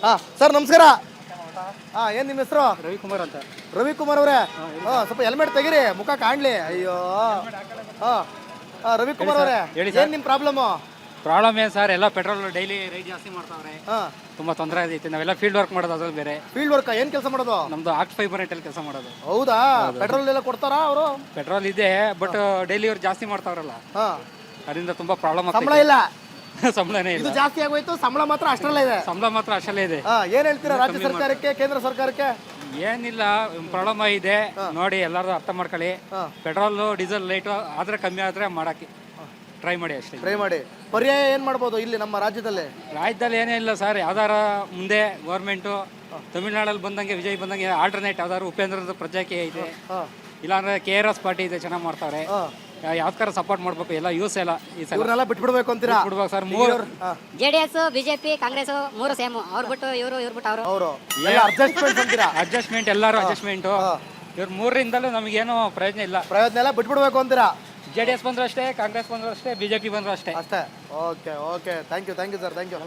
ಹಾ ಸರ್ ನಮಸ್ಕಾರ. ಹಾ ಏನ್ ನಿಮ್ಮ ಹೆಸರು? ರವಿಕುಮಾರ್ ಅಂತ. ರವಿಕುಮಾರ್ ಅವರೇ, ಸ್ವಲ್ಪ ಹೆಲ್ಮೆಟ್ ತೆಗೀರಿ, ಮುಖ ಕಾಣ್ಲಿ. ಅಯ್ಯೋ ಹಾ ರವಿಕುಮಾರ್ ಅವರೇ, ಹೇಳಿ ಏನ್ ನಿಮ್ ಪ್ರಾಬ್ಲಮ್? ಪ್ರಾಬ್ಲಮ್ ಏನು ಸರ್, ಎಲ್ಲ ಪೆಟ್ರೋಲ್ ಡೈಲಿ ರೇಟ್ ಜಾಸ್ತಿ ಮಾಡ್ತಾವ್ರೆ. ತುಂಬಾ ತೊಂದರೆ ಆಗೈತೆ. ನಾವೆಲ್ಲ ಫೀಲ್ಡ್ ವರ್ಕ್ ಮಾಡೋದು, ಅದ್ರಲ್ಲಿ ಬೇರೆ. ಫೀಲ್ಡ್ ವರ್ಕ್ ಏನ್ ಕೆಲಸ ಮಾಡೋದು? ನಮ್ದು ಆಕ್ಟ್ ಫೈಬರ್ ಅಲ್ಲಿ ಕೆಲಸ ಮಾಡೋದು. ಹೌದಾ? ಪೆಟ್ರೋಲ್ ಎಲ್ಲ ಕೊಡ್ತಾರಾ ಅವರು? ಪೆಟ್ರೋಲ್ ಇದೆ, ಬಟ್ ಡೈಲಿ ಅವ್ರು ಜಾಸ್ತಿ ಮಾಡ್ತಾವ್ರಲ್ಲ, ಅದರಿಂದ ತುಂಬಾ ಪ್ರಾಬ್ಲಮ್ ಸಂಬಳ ಇಲ್ಲ. ಸಂಬಳನೇ ಇದು ಇಲ್ಲ. ಜಾಸ್ತಿ ಆಗೋಯ್ತು, ಸಂಬಳ ಮಾತ್ರ ಅಷ್ಟರಲ್ಲೇ ಇದೆ. ಸಂಬಳ ಮಾತ್ರ ಅಷ್ಟಲ್ಲೇ ಇದೆ. ಏನ್ ಹೇಳ್ತೀರಾ ರಾಜ್ಯ ಸರ್ಕಾರಕ್ಕೆ, ಕೇಂದ್ರ ಸರ್ಕಾರಕ್ಕೆ? ಏನಿಲ್ಲ, ಪ್ರಾಬ್ಲಮ್ ಇದೆ ನೋಡಿ, ಎಲ್ಲರೂ ಅರ್ಥ ಮಾಡ್ಕೊಳ್ಳಿ. ಪೆಟ್ರೋಲ್ ಡೀಸೆಲ್ ರೇಟ್ ಆದ್ರೆ ಕಮ್ಮಿ ಆದ್ರೆ ಮಾಡಕ್ಕೆ ಟ್ರೈ ಮಾಡಿ ಅಷ್ಟೇ. ಟ್ರೈ ಮಾಡಿ. ಪರ್ಯಾಯ ಏನ್ ಮಾಡ್ಬೋದು ಇಲ್ಲಿ ನಮ್ಮ ರಾಜ್ಯದಲ್ಲಿ? ರಾಜ್ಯದಲ್ಲಿ ಏನೇ ಇಲ್ಲ ಸರ್, ಯಾವ್ದಾರ ಮುಂದೆ ಗೌರ್ಮೆಂಟು ತಮಿಳ್ನಾಡಲ್ಲಿ ಬಂದಂಗೆ, ವಿಜಯ್ ಬಂದಂಗೆ ಆಲ್ಟರ್ನೇಟ್ ಯಾವ್ದಾದ್ರು ಉಪೇಂದ್ರದ ಪ್ರಜಾಕಿ ಐತೆ, ಇಲ್ಲಾಂದ್ರೆ KRS ಪಾರ್ಟಿ ಇದೆ, ಚೆನ್ನಾಗಿ ಮಾಡ್ತಾವ್ರೆ. ಯಾವ್ದಾರ ಸಪೋರ್ಟ್ ಮಾಡ್ಬೇಕು, ಎಲ್ಲ ಯೂಸ್ ಎಲ್ಲ ಈ ಸಲ ಇವ್ರನ್ನೆಲ್ಲ ಬಿಟ್ಬಿಡ್ಬೇಕು ಅಂತೀರಾ? ಬಿಡ್ಬೇಕು ಸರ್. ಮೂರು JDS, ಬಿಜೆಪಿ, ಕಾಂಗ್ರೆಸ್ ಮೂರು ಸೇಮ್. ಅವ್ರು ಬಿಟ್ಟು ಇವ್ರು, ಇವ್ರು ಬಿಟ್ಟು ಅವರು. ಅಡ್ಜಸ್ಟ್ಮೆಂಟ್ ಅಂತೀರಾ? ಅಡ್ಜಸ್ಟ್ಮೆಂಟ್, ಎಲ್ಲರೂ ಅಡ್ಜಸ್ಟ್ಮೆಂಟು. ಇವ್ರ ಮೂರರಿಂದಲೂ ನಮಗೇನು ಪ್ರಯೋಜನ ಇಲ್ಲ. ಪ್ರಯತ್ನ ಎಲ್ಲ ಬಿಟ್ಬಿಡ್ಬೇಕು ಅಂತೀರಾ? JDS ಬಂದ್ರು ಅಷ್ಟೇ, ಕಾಂಗ್ರೆಸ್ ಬಂದ್ರು ಅಷ್ಟೇ, ಬಿಜೆಪಿ ಬಂದ್ರು ಅಷ್ಟೇ. ಅಷ್ಟೇ. Okay okay, thank you sir, thank you.